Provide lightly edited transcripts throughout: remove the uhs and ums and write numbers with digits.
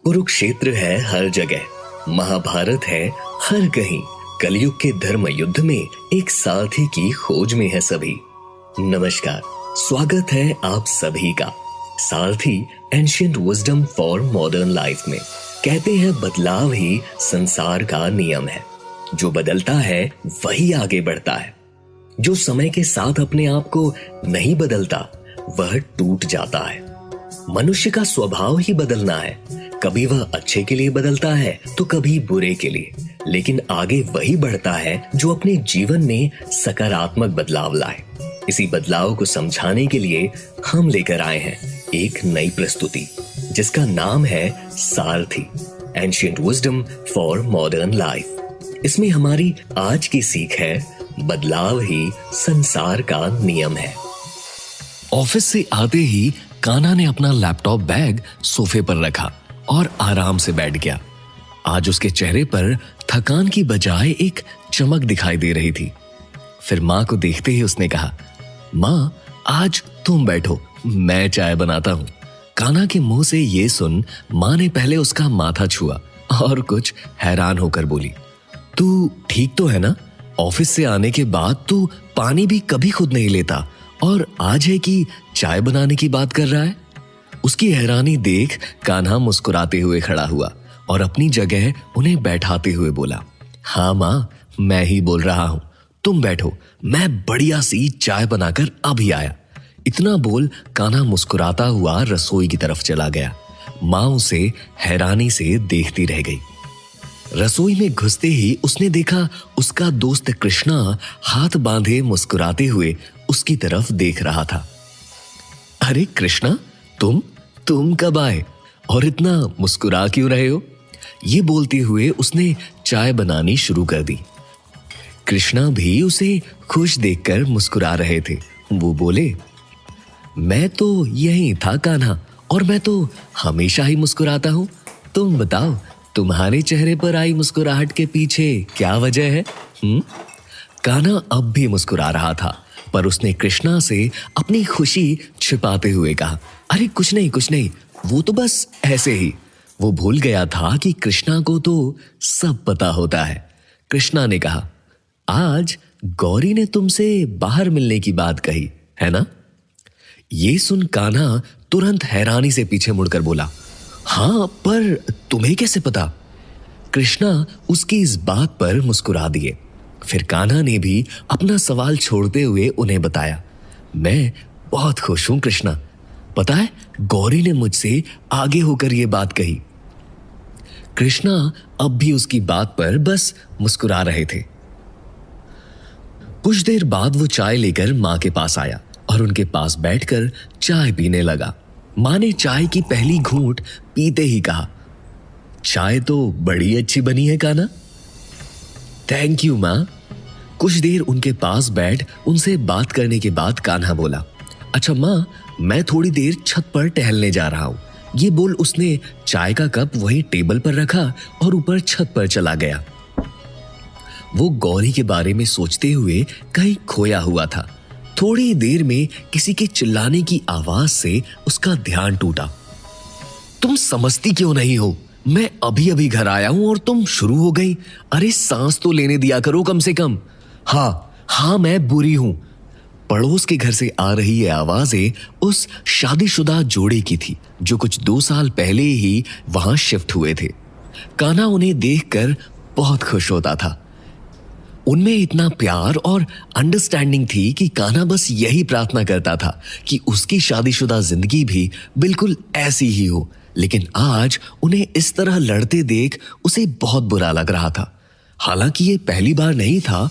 कुरुक्षेत्र है हर जगह, महाभारत है हर कहीं, कलयुग के धर्म युद्ध में एक सारथी की खोज में है सभी। नमस्कार, स्वागत है आप सभी का सारथी ancient wisdom for modern life में। कहते हैं बदलाव ही संसार का नियम है, जो बदलता है वही आगे बढ़ता है। जो समय के साथ अपने आप को नहीं बदलता वह टूट जाता है। मनुष्य का स्वभाव ही बदलना है, कभी वह अच्छे के लिए बदलता है तो कभी बुरे के लिए, लेकिन आगे वही बढ़ता है जो अपने जीवन में सकारात्मक बदलाव लाए। इसी बदलाव को समझाने के लिए हम लेकर आए हैं एक नई प्रस्तुति, जिसका नाम है सारथी ancient wisdom for modern life. इसमें हमारी आज की सीख है, बदलाव ही संसार का नियम है। ऑफिस से आते ही कान्हा ने अपना लैपटॉप बैग सोफे पर रखा और आराम से बैठ गया। आज उसके चेहरे पर थकान की बजाय एक चमक दिखाई दे रही थी। फिर माँ को देखते ही उसने कहा, माँ आज तुम बैठो, मैं चाय बनाता हूँ। कान्हा के मुंह से ये सुन माँ ने पहले उसका माथा छुआ और कुछ हैरान होकर बोली, तू ठीक तो है ना? ऑफिस से आने के बाद तू पानी भी कभी खुद नहीं लेता और आज है कि चाय बनाने की बात कर रहा है। उसकी हैरानी देख कान्हा मुस्कुराते हुए खड़ा हुआ और अपनी जगह उन्हें बैठाते हुए बोला, हाँ माँ, मैं ही बोल रहा हूँ, तुम बैठो, मैं बढ़िया सी चाय बनाकर अभी आया। इतना बोल कान्हा मुस्कुराता हुआ रसोई की तरफ चला गया। माँ उसे हैरानी से देखती रह गई। रसोई में घुसते ही उसने देखा उसका दोस्त कृष्णा हाथ बांधे मुस्कुराते हुए उसकी तरफ देख रहा था। अरे कृष्णा, तुम कब आए और इतना मुस्कुरा क्यों रहे हो? ये बोलते हुए उसने चाय बनानी शुरू कर दी। कृष्णा भी उसे खुश देखकर मुस्कुरा रहे थे। वो बोले, मैं तो यही था कान्हा, और मैं तो हमेशा ही मुस्कुराता हूँ। तुम बताओ, तुम्हारे चेहरे पर आई मुस्कुराहट के पीछे क्या वजह है? कान्हा अब भी मुस्कुरा रहा था, पर उसने कृष्णा से अपनी खुशी छिपाते हुए कहा, अरे कुछ नहीं, वो तो बस ऐसे ही। वो भूल गया था कि कृष्णा को तो सब पता होता है। कृष्णा ने कहा, आज गौरी ने तुमसे बाहर मिलने की बात कही है ना? ये सुन कान्हा तुरंत हैरानी से पीछे मुड़कर बोला, हाँ, पर तुम्हें कैसे पता? कृष्णा उसकी इस बात पर मुस्कुरा दिए। फिर कान्हा ने भी अपना सवाल छोड़ते हुए उन्हें बताया, मैं बहुत खुश हूं कृष्णा, पता है गौरी ने मुझसे आगे होकर यह बात कही। कृष्णा अब भी उसकी बात पर बस मुस्कुरा रहे थे। कुछ देर बाद वो चाय लेकर माँ के पास आया और उनके पास बैठकर चाय पीने लगा। माँ ने चाय की पहली घूंट पीते ही कहा, चाय तो बड़ी अच्छी बनी है कान्हा। थैंक यू माँ। कुछ देर उनके पास बैठ उनसे बात करने के बाद कान्हा बोला, अच्छा माँ, मैं थोड़ी देर छत पर टहलने जा रहा हूँ। ये बोल उसने चाय का कप वहीं टेबल पर रखा और ऊपर छत पर चला गया। वो गौरी के बारे में सोचते हुए कहीं खोया हुआ था। थोड़ी देर में किसी के चिल्लाने की आवाज से उसका ध्यान टूटा। तुम समझती क्यों नहीं हो? मैं अभी अभी घर आया हूं और तुम शुरू हो गई। अरे सांस तो लेने दिया करो कम से कम। हाँ, मैं बुरी हूं। पड़ोस के घर से आ रही ये आवाजें उस शादीशुदा जोड़े की थी जो कुछ 2 साल पहले ही वहां शिफ्ट हुए थे। कान्हा उन्हें देखकर बहुत खुश होता था। उनमें इतना प्यार और अंडरस्टैंडिंग थी कि कान्हा बस यही प्रार्थना करता था कि उसकी शादीशुदा जिंदगी भी बिल्कुल ऐसी ही हो। लेकिन आज उन्हें इस तरह लड़ते देख उसे बहुत बुरा लग रहा था। हालांकि ये पहली बार नहीं था,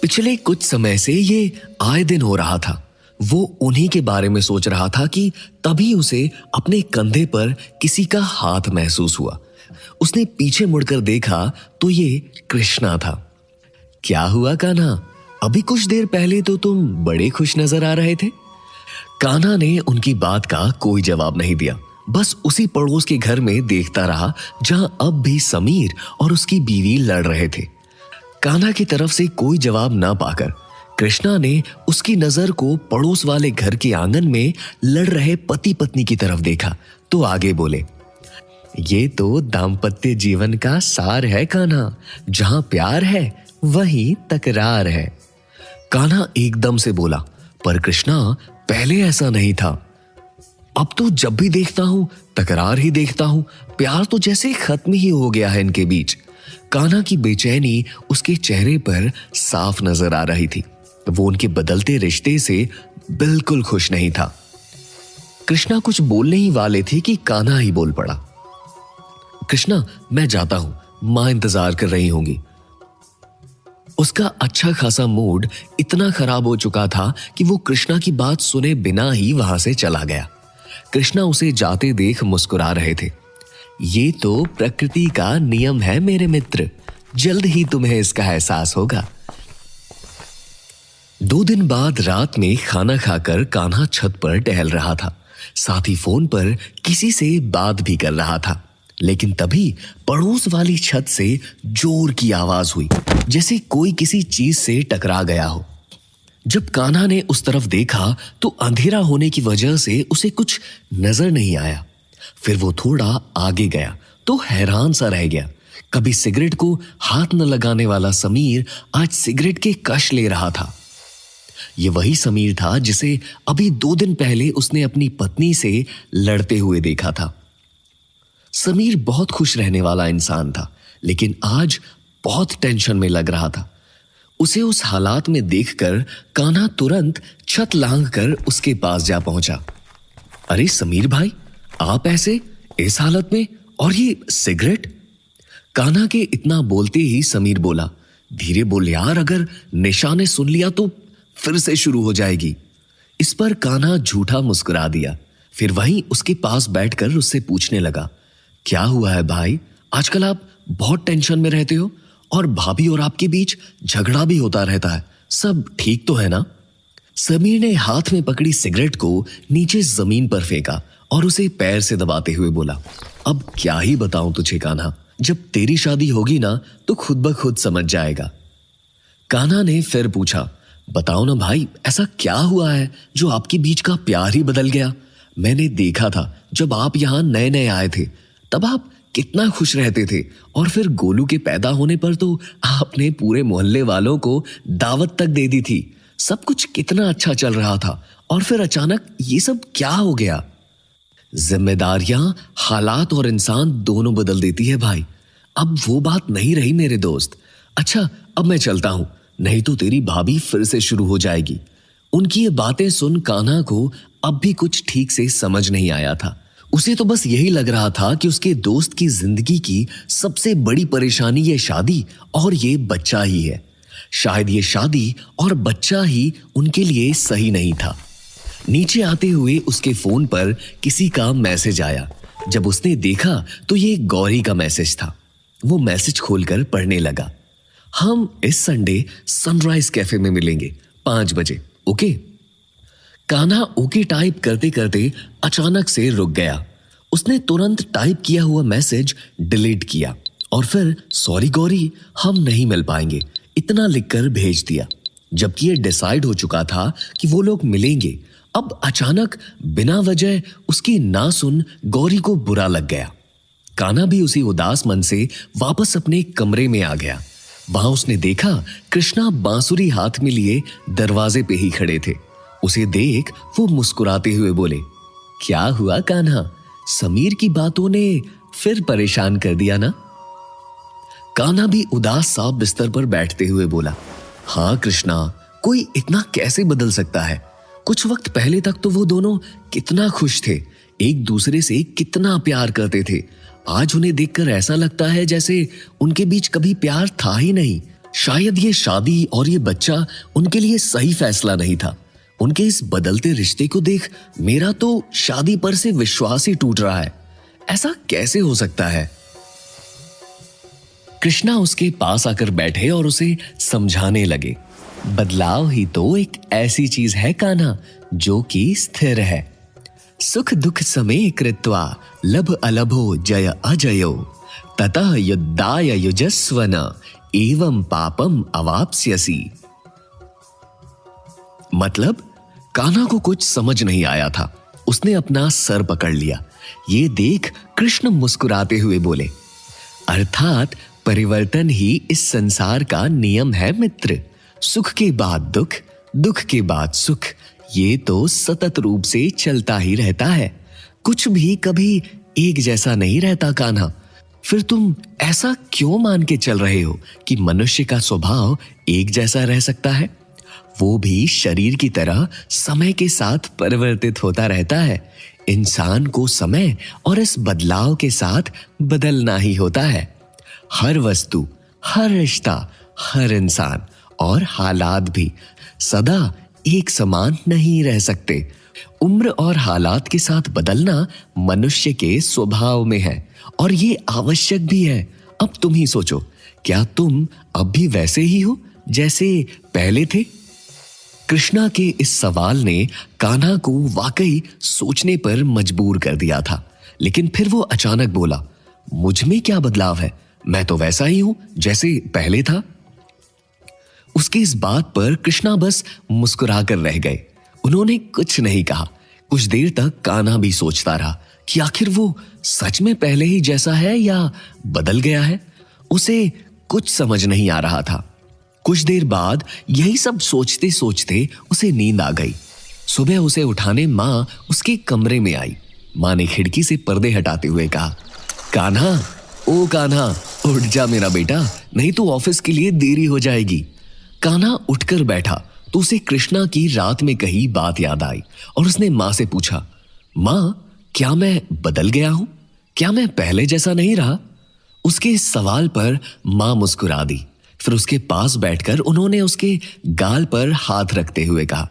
पिछले कुछ समय से ये आए दिन हो रहा था। वो उन्हीं के बारे में सोच रहा था कि तभी उसे अपने कंधे पर किसी का हाथ महसूस हुआ। उसने पीछे मुड़कर देखा तो ये कृष्णा था। क्या हुआ कान्हा? अभी कुछ देर पहले तो तुम बड़े खुश नजर आ रहे थे। कान्हा ने उनकी बात का कोई जवाब नहीं दिया, बस उसी पड़ोस के घर में देखता रहा जहां अब भी समीर और उसकी बीवी लड़ रहे थे। कान्हा की तरफ से कोई जवाब ना पाकर कृष्णा ने उसकी नजर को पड़ोस वाले घर के आंगन में लड़ रहे पति पत्नी की तरफ देखा तो आगे बोले, ये तो दाम्पत्य जीवन का सार है कान्हा। जहां प्यार है वहीं तकरार है। कान्हा एकदम से बोला, पर कृष्णा पहले ऐसा नहीं था। अब तो जब भी देखता हूं तकरार ही देखता हूं। प्यार तो जैसे खत्म ही हो गया है इनके बीच। कान्हा की बेचैनी उसके चेहरे पर साफ नजर आ रही थी। वो उनके बदलते रिश्ते से बिल्कुल खुश नहीं था। कृष्णा कुछ बोलने ही वाले थे कि कान्हा ही बोल पड़ा, कृष्णा मैं जाता हूं, मां इंतजार कर रही होंगी। उसका अच्छा खासा मूड इतना खराब हो चुका था कि वो कृष्णा की बात सुने बिना ही वहां से चला गया। कृष्णा उसे जाते देख मुस्कुरा रहे थे। ये तो प्रकृति का नियम है मेरे मित्र, जल्द ही तुम्हें इसका एहसास होगा। 2 दिन बाद रात में खाना खाकर कान्हा छत पर टहल रहा था। साथ ही फोन पर किसी से बात भी कर रहा था। लेकिन तभी पड़ोस वाली छत से जोर की आवाज हुई, जैसे कोई किसी चीज से टकरा गया हो। जब कान्हा ने उस तरफ देखा तो अंधेरा होने की वजह से उसे कुछ नजर नहीं आया। फिर वो थोड़ा आगे गया तो हैरान सा रह गया। कभी सिगरेट को हाथ न लगाने वाला समीर आज सिगरेट के कश ले रहा था। ये वही समीर था जिसे अभी 2 दिन पहले उसने अपनी पत्नी से लड़ते हुए देखा था। समीर बहुत खुश रहने वाला इंसान था, लेकिन आज बहुत टेंशन में लग रहा था। उसे उस हालात में देखकर कान्हा तुरंत छत लांघकर उसके पास जा पहुंचा। अरे समीर भाई, आप ऐसे इस हालत में, और ये सिगरेट? कान्हा के इतना बोलते ही समीर बोला, धीरे बोल यार, अगर निशा ने सुन लिया तो फिर से शुरू हो जाएगी। इस पर कान्हा झूठा मुस्कुरा दिया। फिर वहीं उसके पास बैठकर उससे पूछने लगा, क्या हुआ है भाई, आजकल आप बहुत टेंशन में रहते हो और भाभी और आपके बीच झगड़ा भी होता रहता है, सब ठीक तो है ना? समीर ने हाथ में पकड़ी सिगरेट को नीचे जमीन पर फेंका और उसे पैर से दबाते हुए बोला, अब क्या ही बताऊं तुझे कान्हा, जब तेरी शादी होगी ना तो खुद ब खुद समझ जाएगा। कान्हा ने फिर पूछा, बताओ ना भाई, ऐसा क्या हुआ है जो आपके बीच का प्यार ही बदल गया? मैंने देखा था जब आप यहां नए नए आए थे तब आप कितना खुश रहते थे, और फिर गोलू के पैदा होने पर तो आपने पूरे मोहल्ले वालों को दावत तक दे दी थी। सब कुछ कितना अच्छा चल रहा था, और फिर अचानक ये सब क्या हो गया? जिम्मेदारियां हालात और इंसान दोनों बदल देती है भाई। अब वो बात नहीं रही मेरे दोस्त। अच्छा अब मैं चलता हूं, नहीं तो तेरी भाभी फिर से शुरू हो जाएगी। उनकी ये बातें सुन कान्हा को अब भी कुछ ठीक से समझ नहीं आया था। उसे तो बस यही लग रहा था कि उसके दोस्त की जिंदगी की सबसे बड़ी परेशानी ये शादी और ये बच्चा ही है। शायद ये शादी और बच्चा ही उनके लिए सही नहीं था। नीचे आते हुए उसके फोन पर किसी का मैसेज आया। जब उसने देखा तो ये गौरी का मैसेज था। वो मैसेज खोलकर पढ़ने लगा, हम इस संडे सनराइज कैफे में मिलेंगे 5 बजे, ओके? कान्हा ओके टाइप करते करते अचानक से रुक गया। उसने तुरंत टाइप किया हुआ मैसेज डिलीट किया और फिर सॉरी गौरी, हम नहीं मिल पाएंगे, इतना लिखकर भेज दिया। जबकि ये डिसाइड हो चुका था कि वो लोग मिलेंगे, अब अचानक बिना वजह उसकी ना सुन गौरी को बुरा लग गया। कान्हा भी उसी उदास मन से वापस अपने कमरे में आ गया। वहां उसने देखा कृष्णा बांसुरी हाथ में लिए दरवाजे पे ही खड़े थे। उसे देख वो मुस्कुराते हुए बोले, क्या हुआ कान्हा, समीर की बातों ने फिर परेशान कर दिया ना? कान्हा भी उदास सा बिस्तर पर बैठते हुए बोला, हाँ कृष्णा, कोई इतना कैसे बदल सकता है? कुछ वक्त पहले तक तो वो दोनों कितना खुश थे, एक दूसरे से कितना प्यार करते थे। आज उन्हें देखकर ऐसा लगता है जैसे उनके बीच कभी प्यार था ही नहीं। शायद ये शादी और ये बच्चा उनके लिए सही फैसला नहीं था। उनके इस बदलते रिश्ते को देख मेरा तो शादी पर से विश्वास ही टूट रहा है। ऐसा कैसे हो सकता है? कृष्णा उसके पास आकर बैठे और उसे समझाने लगे, बदलाव ही तो एक ऐसी चीज है कान्हा जो कि स्थिर है। सुख दुख समय कृत्वा लभ अलभो जय अजयो ततः युद्धाय युजस्वन एवं पापम अवाप्स्यसि। मतलब कान्हा को कुछ समझ नहीं आया था। उसने अपना सर पकड़ लिया। ये देख कृष्ण मुस्कुराते हुए बोले, अर्थात परिवर्तन ही इस संसार का नियम है मित्र। सुख के बाद दुख, दुख के बाद सुख, ये तो सतत रूप से चलता ही रहता है। कुछ भी कभी एक जैसा नहीं रहता कान्हा। फिर तुम ऐसा क्यों मान के चल रहे हो कि मनुष्य का स्वभाव एक जैसा रह सकता है? वो भी शरीर की तरह समय के साथ परिवर्तित होता रहता है। इंसान को समय और इस बदलाव के साथ बदलना ही होता है। हर वस्तु, हर रिश्ता, हर इंसान और हालात भी सदा एक समान नहीं रह सकते। उम्र और हालात के साथ बदलना मनुष्य के स्वभाव में है और ये आवश्यक भी है। अब तुम ही सोचो, क्या तुम अब भी वैसे ही हो जैसे पहले थे? कृष्णा के इस सवाल ने कान्हा को वाकई सोचने पर मजबूर कर दिया था। लेकिन फिर वो अचानक बोला, मुझ में क्या बदलाव है? मैं तो वैसा ही हूं जैसे पहले था। उसकी इस बात पर कृष्णा बस मुस्कुरा कर रह गए। उन्होंने कुछ नहीं कहा। कुछ देर तक कान्हा भी सोचता रहा कि आखिर वो सच में पहले ही जैसा है या बदल गया है। उसे कुछ समझ नहीं आ रहा था। कुछ देर बाद यही सब सोचते सोचते उसे नींद आ गई। सुबह उसे उठाने माँ उसके कमरे में आई। माँ ने खिड़की से पर्दे हटाते हुए कहा, कान्हा, ओ कान्हा, उठ जा मेरा बेटा, नहीं तो ऑफिस के लिए देरी हो जाएगी। कान्हा उठकर बैठा तो उसे कृष्णा की रात में कही बात याद आई और उसने माँ से पूछा, माँ, क्या मैं बदल गया हूं? क्या मैं पहले जैसा नहीं रहा? उसके इस सवाल पर माँ मुस्कुरा दी। फिर उसके पास बैठकर उन्होंने उसके गाल पर हाथ रखते हुए कहा,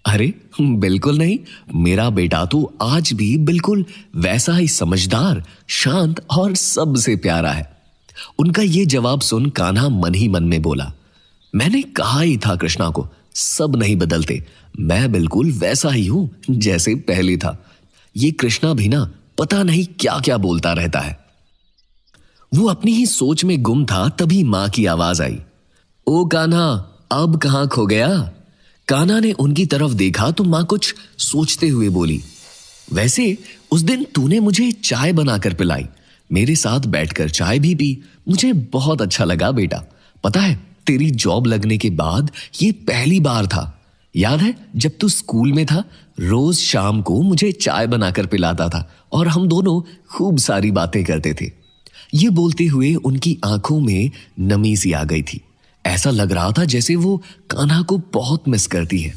अरे बिल्कुल नहीं, मेरा बेटा तो आज भी बिल्कुल वैसा ही समझदार, शांत और सबसे प्यारा है। उनका ये जवाब सुन कान्हा मन ही मन में बोला, मैंने कहा ही था कृष्णा को, सब नहीं बदलते, मैं बिल्कुल वैसा ही हूं जैसे पहले था। ये कृष्णा भी ना पता नहीं क्या क्या बोलता रहता है। वो अपनी ही सोच में गुम था, तभी मां की आवाज आई, ओ कान्हा, अब कहां खो गया? कान्हा ने उनकी तरफ देखा तो मां कुछ सोचते हुए बोली, वैसे उस दिन तूने मुझे चाय बनाकर पिलाई, मेरे साथ बैठकर चाय भी पी, मुझे बहुत अच्छा लगा बेटा। पता है, तेरी जॉब लगने के बाद ये पहली बार था। याद है जब तू स्कूल में था, रोज शाम को मुझे चाय बनाकर पिलाता था और हम दोनों खूब सारी बातें करते थे। ये बोलते हुए उनकी आंखों में नमी सी आ गई थी। ऐसा लग रहा था जैसे वो कान्हा को बहुत मिस करती है।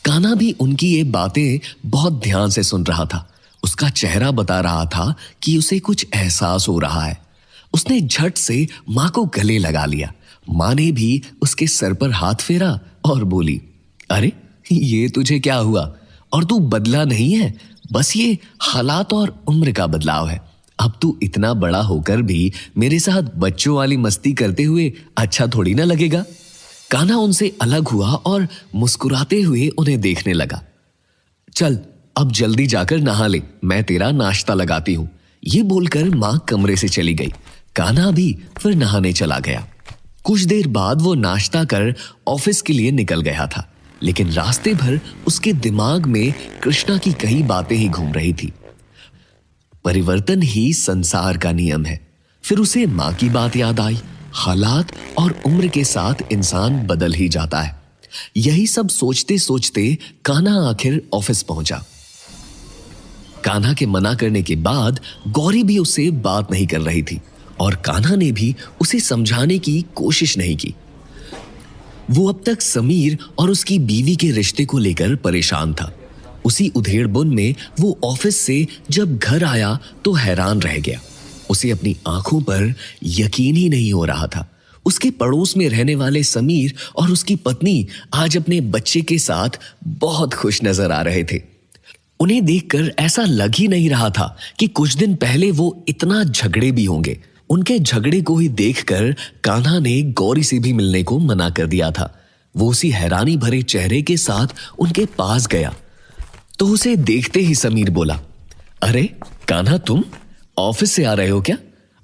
कान्हा भी उनकी ये बातें बहुत ध्यान से सुन रहा था। उसका चेहरा बता रहा था कि उसे कुछ एहसास हो रहा है। उसने झट से मां को गले लगा लिया। मां ने भी उसके सर पर हाथ फेरा और बोली, अरे ये तुझे क्या हुआ? और तू बदला नहीं है, बस ये हालात और उम्र का बदलाव है। अब तू इतना बड़ा होकर भी मेरे साथ बच्चों वाली मस्ती करते हुए अच्छा थोड़ी ना लगेगा। कान्हा उनसे अलग हुआ और मुस्कुराते हुए उन्हें देखने लगा। चल अब जल्दी जाकर नहा ले, मैं तेरा नाश्ता लगाती हूं। ये बोलकर मां कमरे से चली गई। कान्हा भी फिर नहाने चला गया। कुछ देर बाद वो नाश्ता कर ऑफिस के लिए निकल गया था, लेकिन रास्ते भर उसके दिमाग में कृष्णा की कई बातें ही घूम रही थी। परिवर्तन ही संसार का नियम है। फिर उसे मां की बात याद आई। हालात और उम्र के साथ इंसान बदल ही जाता है। यही सब सोचते सोचते कान्हा आखिर ऑफिस पहुंचा। कान्हा के मना करने के बाद गौरी भी उससे बात नहीं कर रही थी और कान्हा ने भी उसे समझाने की कोशिश नहीं की। वो अब तक समीर और उसकी बीवी के रिश्ते को लेकर परेशान था। उसी उधेड़बुन में वो ऑफिस से जब घर आया तो हैरान रह गया। उसे अपनी आंखों पर यकीन ही नहीं हो रहा था। उसके पड़ोस में रहने वाले समीर और उसकी पत्नी आज अपने बच्चे के साथ बहुत खुश नजर आ रहे थे। उन्हें देखकर ऐसा लग ही नहीं रहा था कि कुछ दिन पहले वो इतना झगड़े भी होंगे। उनके झगड़े को ही देखकर कान्हा ने गौरी से भी मिलने को मना कर दिया था। वो उसी हैरानी भरे चेहरे के साथ उनके पास गया तो उसे देखते ही समीर बोला, अरे कान्हा, तुम ऑफिस से आ रहे हो क्या?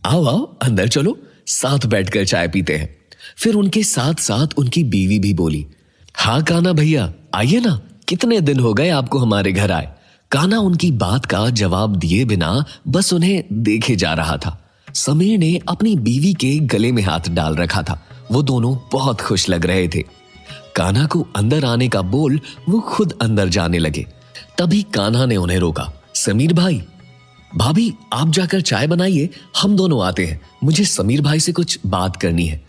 आओ आओ अंदर चलो, साथ बैठकर चाय पीते हैं। फिर उनके साथ साथ उनकी बीवी भी बोली, हाँ कान्हा भैया, आइए ना, कितने दिन हो गए आपको हमारे घर आए। कान्हा उनकी बात का जवाब दिए बिना बस उन्हें देखे जा रहा था। समीर ने अपनी बीवी के गले में हाथ डाल रखा था। वो दोनों बहुत खुश लग रहे थे। कान्हा को अंदर आने का बोल वो खुद अंदर जाने लगे। तभी कान्हा ने उन्हें रोका। समीर भाई, भाभी आप जाकर चाय बनाइए, हम दोनों आते हैं, मुझे समीर भाई से कुछ बात करनी है।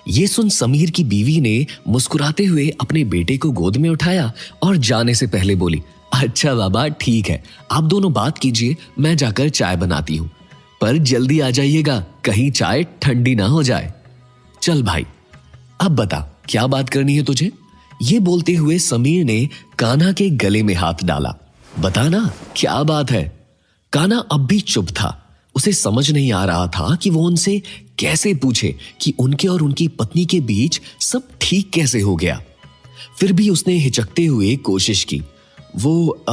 ये सुन समीर की बीवी ने मुस्कुराते हुए अपने बेटे को गोद में उठाया और जाने से पहले बोली, अच्छा बाबा ठीक है, आप दोनों बात कीजिए, मैं जाकर चाय बनाती हूं, पर जल्दी आ जाइएगा, कहीं चाय ठंडी ना हो जाए। चल भाई, अब बता क्या बात करनी है तुझे। ये बोलते हुए समीर ने कान्हा के गले में हाथ डाला। बता ना क्या बात है। कान्हा अब भी चुप था। उसे समझ नहीं आ रहा था कि वो उनसे कैसे पूछे कि उनके और उनकी पत्नी के बीच सब ठीक कैसे हो गया। फिर भी उसने हिचकते हुए कोशिश की। वो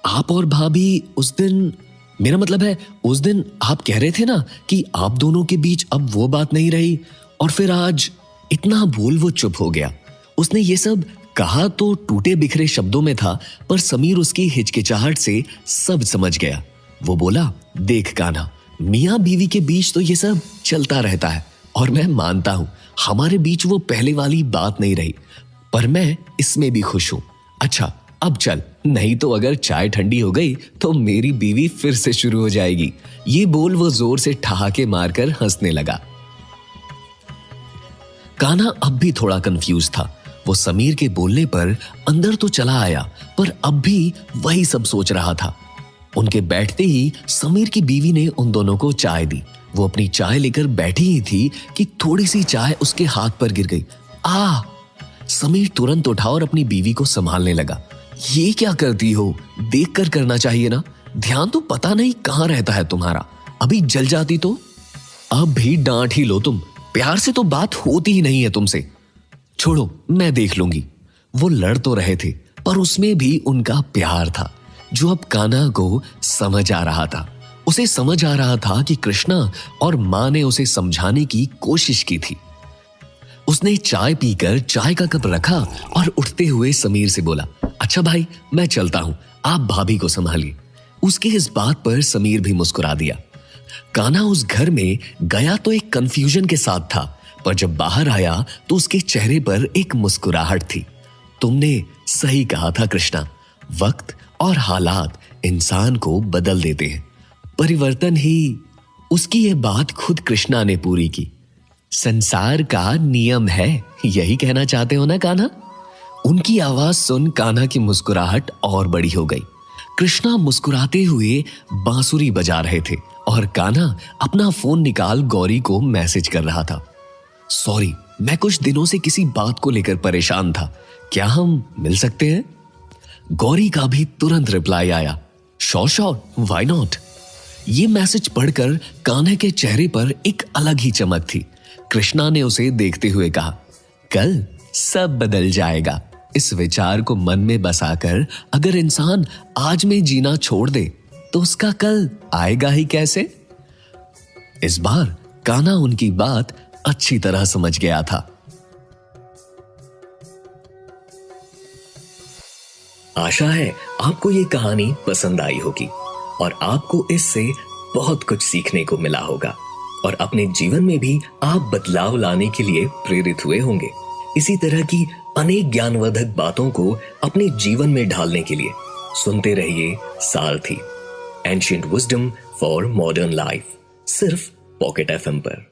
आप और भाभी उस दिन, मेरा मतलब है उस दिन आप कह रहे थे ना कि आप दोनों के बीच अब वो बात नहीं रही, और फिर आज। इतना बोल वो चुप हो गया। उसने ये सब कहा तो टूटे बिखरे शब्दों में था, पर समीर उसकी हिचकिचाहट से सब समझ गया। वो बोला, देख कान्हा, मियाँ बीवी के बीच तो ये सब चलता रहता है और मैं मानता हूं हमारे बीच वो पहले वाली बात नहीं रही, पर मैं इसमें भी खुश हूं। अच्छा अब चल, नहीं तो अगर चाय ठंडी हो गई तो मेरी बीवी फिर से शुरू हो जाएगी। ये बोल वो जोर से ठहाके मारकर हंसने लगा। कान्हा अब भी थोड़ा कंफ्यूज था। वो समीर के बोलने पर अंदर तो चला आया, पर अब भी वही सब सोच रहा था। उनके बैठते ही समीर की बीवी ने उन दोनों को चाय दी। वो अपनी चाय लेकर बैठी ही थी कि थोड़ी सी चाय उसके हाथ पर गिर गई। समीर तुरंत उठा और अपनी बीवी को संभालने लगा। ये क्या करती हो, देख कर करना चाहिए ना, ध्यान तो पता नहीं कहाँ रहता है तुम्हारा, अभी जल जाती तो। अब भी डांट ही लो तुम, प्यार से तो बात होती ही नहीं है तुमसे। छोड़ो मैं देख लूंगी। वो लड़ तो रहे थे, पर उसमें भी उनका प्यार था जो अब कान्हा को समझ आ रहा था। उसे समझ आ रहा था कि कृष्णा और मां ने उसे समझाने की कोशिश की थी। उसने चाय पीकर चाय का कप रखा और उठते हुए समीर से बोला, अच्छा भाई मैं चलता हूं, आप भाभी को संभालिए। उसकी इस बात पर समीर भी मुस्कुरा दिया। कान्हा उस घर में गया तो एक कंफ्यूजन के साथ था, पर जब बाहर आया तो उसके चेहरे पर एक मुस्कुराहट थी। तुमने सही कहा था कृष्णा, वक्त और हालात इंसान को बदल देते हैं, परिवर्तन ही। उसकी यह बात खुद कृष्णा ने पूरी की। संसार का नियम है, यही कहना चाहते हो ना कान्हा। उनकी आवाज सुन कान्हा की मुस्कुराहट और बड़ी हो गई। कृष्णा मुस्कुराते हुए बांसुरी बजा रहे थे और कान्हा अपना फोन निकाल गौरी को मैसेज कर रहा था। सॉरी, मैं कुछ दिनों से किसी बात को लेकर परेशान था, क्या हम मिल सकते हैं? गौरी का भी तुरंत रिप्लाई आया, श्योर, व्हाई नॉट। ये मैसेज पढ़कर कान्हा के चेहरे पर एक अलग ही चमक थी। कृष्णा ने उसे देखते हुए कहा, कल सब बदल जाएगा। इस विचार को मन में बसाकर अगर इंसान आज में जीना छोड़ दे तो उसका कल आएगा ही कैसे? इस बार कान्हा उनकी बात अच्छी तरह समझ गया था। आशा है आपको ये कहानी पसंद आई होगी और आपको इससे बहुत कुछ सीखने को मिला होगा और अपने जीवन में भी आप बदलाव लाने के लिए प्रेरित हुए होंगे। इसी तरह की अनेक ज्ञानवर्धक बातों को अपने जीवन में ढालने के लिए सुनते रहिए सारथी, ancient wisdom for modern life, सिर्फ पॉकेट एफएम पर।